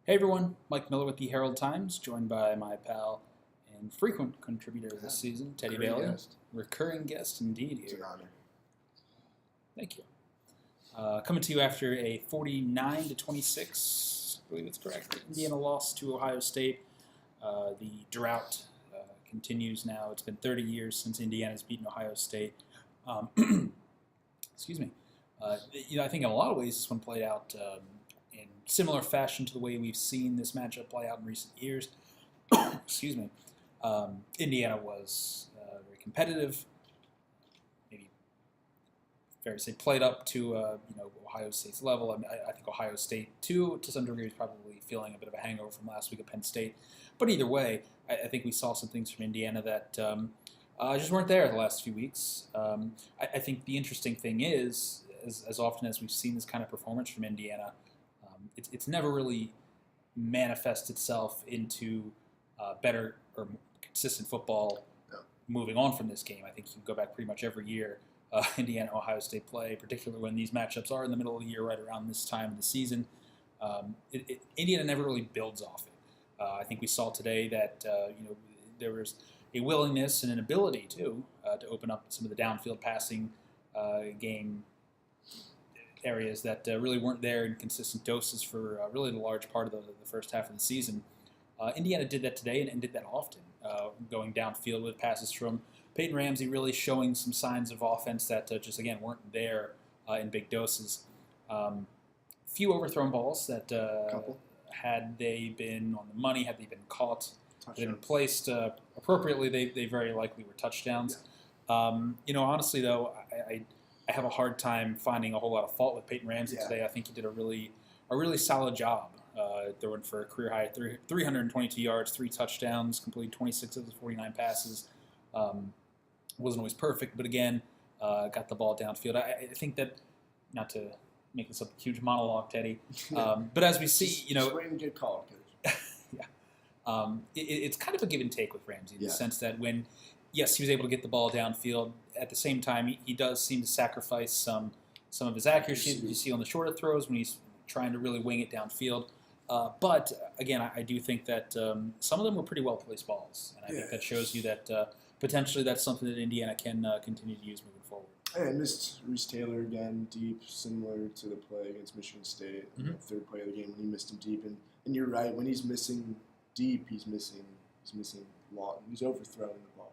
Hey everyone, Mike Miller with the Herald Times, joined by my pal and frequent contributor this season, Teddy Recurring Bailey. guest. Recurring guest indeed It's an here. honor. Thank you. Coming to you after a 49-26, I believe it's correct, Indiana loss to Ohio State. The drought continues now. It's been 30 years since Indiana's beaten Ohio State. Excuse me. I think in a lot of ways this one played out in similar fashion to the way we've seen this matchup play out in recent years. Excuse me. Indiana was very competitive. Maybe fair to say played up to Ohio State's level. I think Ohio State too, to some degree, is probably feeling a bit of a hangover from last week at Penn State. But either way, I think we saw some things from Indiana that just weren't there the last few weeks. I think the interesting thing is, as often as we've seen this kind of performance from Indiana, it's never really manifest itself into better or consistent football moving on from this game. I think you can go back pretty much every year Indiana-Ohio State play, particularly when these matchups are in the middle of the year, right around this time of the season. Indiana never really builds off it. I think we saw today that there was a willingness and an ability to open up some of the downfield passing game areas that really weren't there in consistent doses for really the large part of the first half of the season. Indiana did that today and did that often, going downfield with passes from Peyton Ramsey, really showing some signs of offense that just, again, weren't there in big doses. Few overthrown balls that had they been on the money, had they been caught, had they been placed appropriately, they very likely were touchdowns. Yeah. Honestly, though, I have a hard time finding a whole lot of fault with Peyton Ramsey today. I think he did a really solid job. Throwing for a career high 322 yards, 3 touchdowns, completed 26 of the 49 passes. Wasn't always perfect, but again, got the ball downfield. I think that, not to make this a huge monologue, Teddy, but as we see, just wait and get called, Coach. yeah, it's kind of a give and take with Ramsey in the sense that when, yes, he was able to get the ball downfield, at the same time, he does seem to sacrifice some of his accuracy that you see on the shorter throws when he's trying to really wing it downfield. But, again, I do think that some of them were pretty well-placed balls. And I think that shows you that potentially that's something that Indiana can continue to use moving forward. I missed Reese Taylor again deep, similar to the play against Michigan State, the third play of the game when he missed him deep. And you're right, when he's missing deep, he's missing long. He's overthrowing the ball.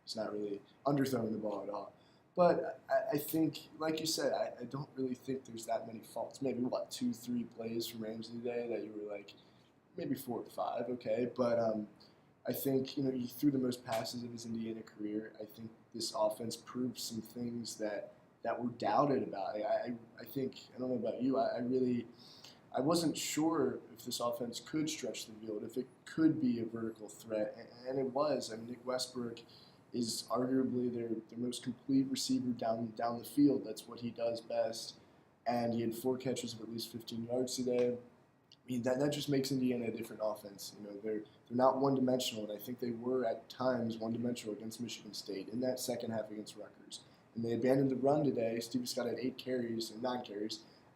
He's not really underthrowing the ball at all. But I think, like you said, I don't really think there's that many faults. Maybe, 2-3 plays from Ramsey today that you were like, maybe 4 or 5, okay. But I think, he threw the most passes of his Indiana career. I think this offense proved some things that were doubted about. I think, I don't know about you, I wasn't sure if this offense could stretch the field, if it could be a vertical threat, and it was. I mean, Nick Westbrook is arguably their most complete receiver down the field. That's what he does best. And he had 4 catches of at least 15 yards today. I mean, that just makes Indiana a different offense. They're not one-dimensional, and I think they were at times one-dimensional against Michigan State in that second half against Rutgers. And they abandoned the run today. Steve Scott had 9 carries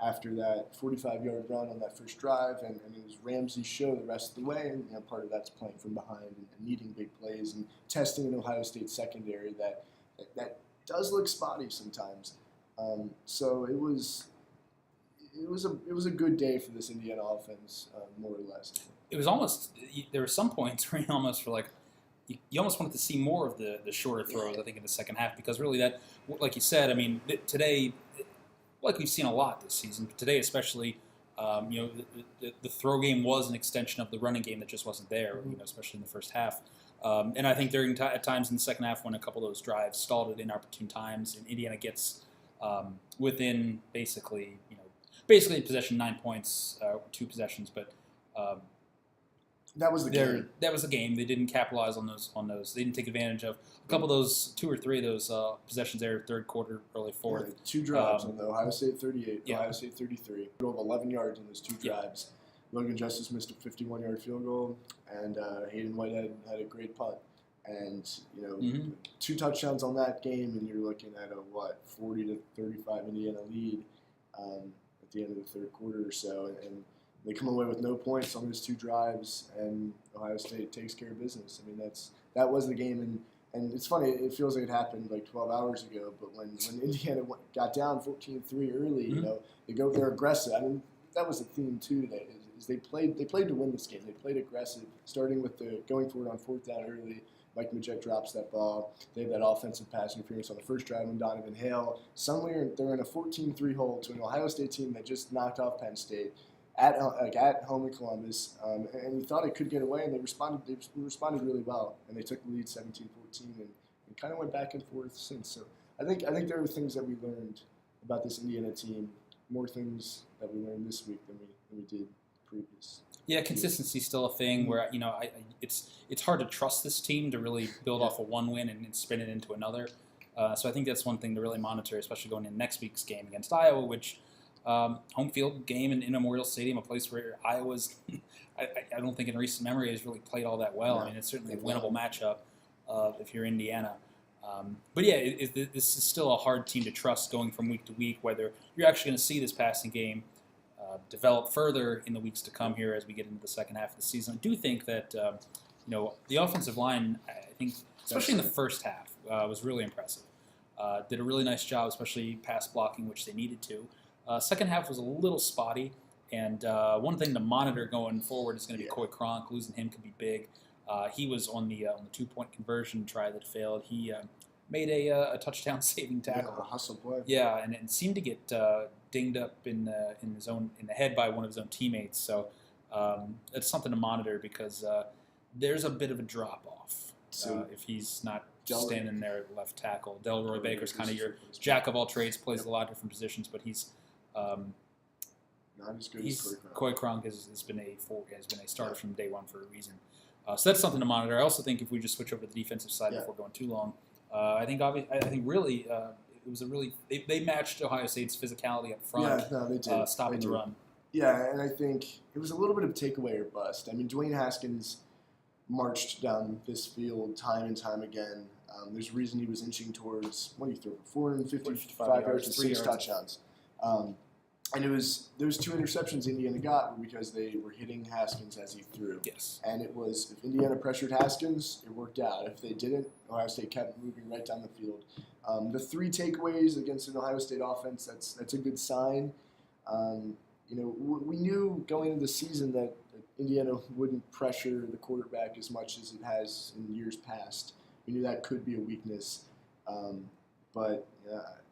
after that 45-yard run on that first drive, and it was Ramsey's show the rest of the way. And part of that's playing from behind and needing big plays and testing an Ohio State secondary that does look spotty sometimes. So it was a good day for this Indiana offense, more or less. It was almost, there were some points where you almost were like, you almost wanted to see more of the shorter throws, I think, in the second half, because really that, like you said, I mean, today, like we've seen a lot this season, but today especially, the throw game was an extension of the running game that just wasn't there, especially in the first half. And I think at times in the second half when a couple of those drives stalled at inopportune times, and Indiana gets within basically possession 9 points, 2 possessions, but that was the game. That was the game. They didn't capitalize on those. They didn't take advantage of a couple of those, 2 or 3 of those possessions there, third quarter, early fourth. Yeah, 2 drives on the Ohio State 38, Ohio State 33. Total of 11 yards in those 2 drives. Logan Justice missed a 51-yard field goal, and Hayden Whitehead had a great punt. And 2 touchdowns on that game, and you're looking at a 40-35 Indiana lead at the end of the third quarter or so. And They come away with no points on those 2 drives, and Ohio State takes care of business. I mean, that was the game, and it's funny. It feels like it happened like 12 hours ago, but when Indiana got down 14-3 early, Mm-hmm. they're aggressive. I mean, that was the theme too today. Is they played to win this game. They played aggressive, starting with the going forward on 4th down early. Mike Majek drops that ball. They have that offensive pass interference on the first drive when Donovan Hale. Somewhere they're in a 14-3 hole to an Ohio State team that just knocked off Penn State at home in Columbus, and we thought it could get away, and they responded really well, and they took the lead 17-14 and kind of went back and forth since. So I think there are things that we learned about this Indiana team, more things that we learned this week than we did previous. Yeah, consistency is still a thing where it's hard to trust this team to really build off a one win and spin it into another. So I think that's one thing to really monitor, especially going into next week's game against Iowa, which home field game in Memorial Stadium, a place where Iowa's I don't think in recent memory has really played all that well. No, I mean, it's certainly a winnable matchup if you're Indiana. But yeah, this is still a hard team to trust going from week to week, whether you're actually going to see this passing game develop further in the weeks to come here as we get into the second half of the season. I do think that the offensive line, I think, especially in the first half, was really impressive. Did a really nice job, especially pass blocking, which they needed to. Second half was a little spotty, and one thing to monitor going forward is going to be Coy Cronk. Losing him could be big. He was on the 2-point conversion try that failed. He made a touchdown-saving tackle. Yeah, a hustle play. Yeah, and seemed to get dinged up in the head by one of his own teammates. So it's something to monitor because there's a bit of a drop off if he's not standing there at left tackle. Delroy Baker's kind of your jack of all trades, plays a lot of different positions, but he's not as good as Coy Cronk has been a starter from day one for a reason. So that's something to monitor. I also think if we just switch over to the defensive side before going too long, I think really it was they matched Ohio State's physicality up front. Yeah, no, they did. Stopping the run. Yeah, and I think it was a little bit of takeaway or bust. I mean, Dwayne Haskins marched down this field time and time again. There's a reason he was inching towards, what do you throw, 455 yards and 6 touchdowns. And those 2 interceptions Indiana got were because they were hitting Haskins as he threw. Yes. And it was, if Indiana pressured Haskins, it worked out. If they didn't, Ohio State kept moving right down the field. The 3 takeaways against an Ohio State offense, that's a good sign. We knew going into the season that Indiana wouldn't pressure the quarterback as much as it has in years past. We knew that could be a weakness. But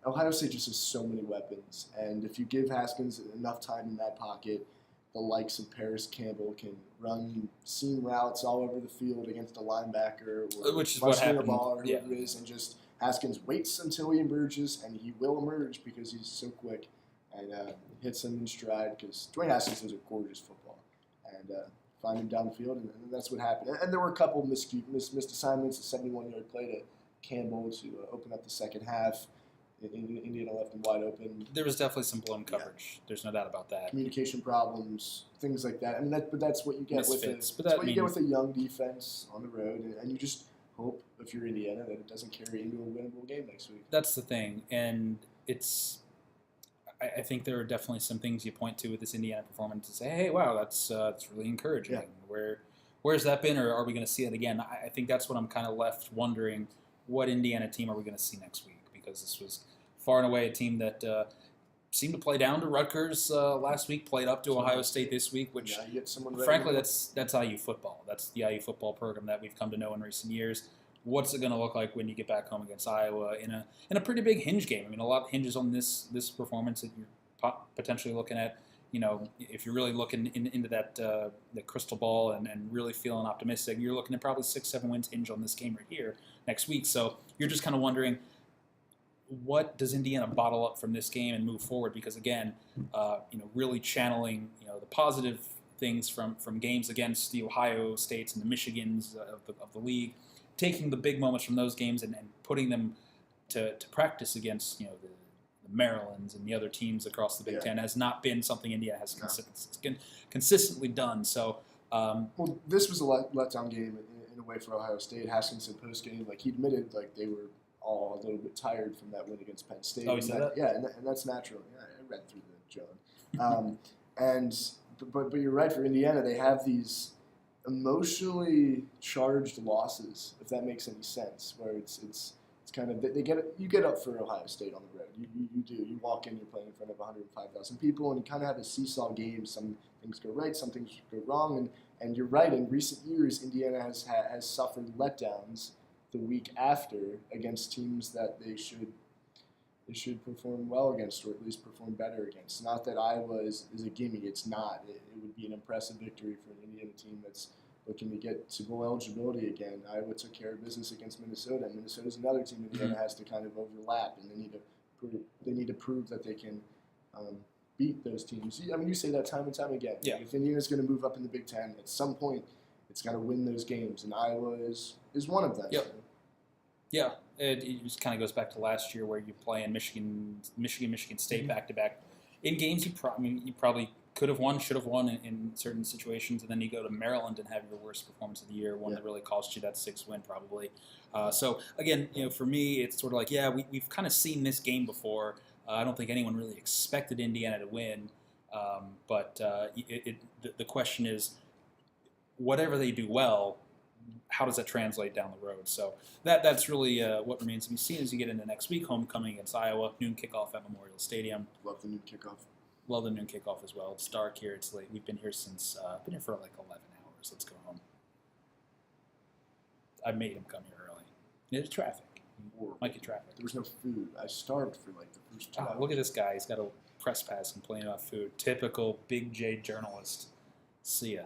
Ohio State just has so many weapons. And if you give Haskins enough time in that pocket, the likes of Paris Campbell can run seam routes all over the field against a linebacker or which is what happened. Ball or whoever it is, and just Haskins waits until he emerges, and he will emerge because he's so quick and hits him in stride because Dwayne Haskins is a gorgeous football. And find him down the field, and that's what happened. And there were a couple missed assignments, a 71-yard play to Campbell to open up the second half. Indiana left him wide open. There was definitely some blown coverage. Yeah. There's no doubt about that. Communication problems, things like that. I mean, that's what you get Misfits, you get with a young defense on the road, and you just hope, if you're Indiana, that it doesn't carry into a winnable game next week. That's the thing, and I think there are definitely some things you point to with this Indiana performance to say, hey, wow, that's really encouraging. Yeah. Where's that been, or are we going to see it again? I think that's what I'm kind of left wondering. What Indiana team are we going to see next week? Because this was far and away a team that seemed to play down to Rutgers last week, played up to Ohio State this week, which, frankly, that's IU football. That's the IU football program that we've come to know in recent years. What's it going to look like when you get back home against Iowa in a pretty big hinge game? I mean, a lot hinges on this performance that you're potentially looking at. If you're really looking into that the crystal ball and really feeling optimistic, you're looking at probably 6-7 wins hinge on this game right here next week. So you're just kind of wondering, what does Indiana bottle up from this game and move forward? Because again, really channeling the positive things from games against the Ohio States and the Michigans of the league, taking the big moments from those games and putting them to practice against the Marylands and the other teams across the Big Ten has not been something Indiana has consistently done. So, this was a letdown game in a way for Ohio State. Haskins said post game, he admitted they were all a little bit tired from that win against Penn State. Oh, you said that? Yeah, and that's natural. Yeah, I read through the John. but you're right. For Indiana, they have these emotionally charged losses, if that makes any sense. Where it's kind of you get up for Ohio State on the road. You do. You walk in, you're playing in front of 105,000 people, and you kind of have a seesaw game. Some things go right, some things go wrong, and you're right. In recent years, Indiana has suffered letdowns the week after against teams that they should perform well against, or at least perform better against. Not that Iowa is a gimme. It's not. It would be an impressive victory for an Indiana team that's looking to get to bowl eligibility again. Iowa took care of business against Minnesota. Minnesota's another team Indiana has to kind of overlap, and they need to prove that they can beat those teams. I mean, you say that time and time again. Yeah. If Indiana's going to move up in the Big Ten, at some point, it's got to win those games, and Iowa is one of them. Yep. Yeah, it just kind of goes back to last year where you play in Michigan State back to back in games you probably could have won, should have won in certain situations, and then you go to Maryland and have your worst performance of the year, one that really cost you that 6th win probably. So again, for me, it's sort of like we've kind of seen this game before. I don't think anyone really expected Indiana to win, but the question is, whatever they do well, how does that translate down the road? So that's really what remains to be seen as you get into next week. Homecoming against Iowa, noon kickoff at Memorial Stadium. Love the noon kickoff. Love the noon kickoff as well. It's dark here. It's late. We've been here since been here for like 11 hours. Let's go home. I made him come here early. There's traffic. Might get traffic. There was no food. I starved for like the first 2 hours. Look at this guy. He's got a press pass complaining about food. Typical Big J journalist. See ya.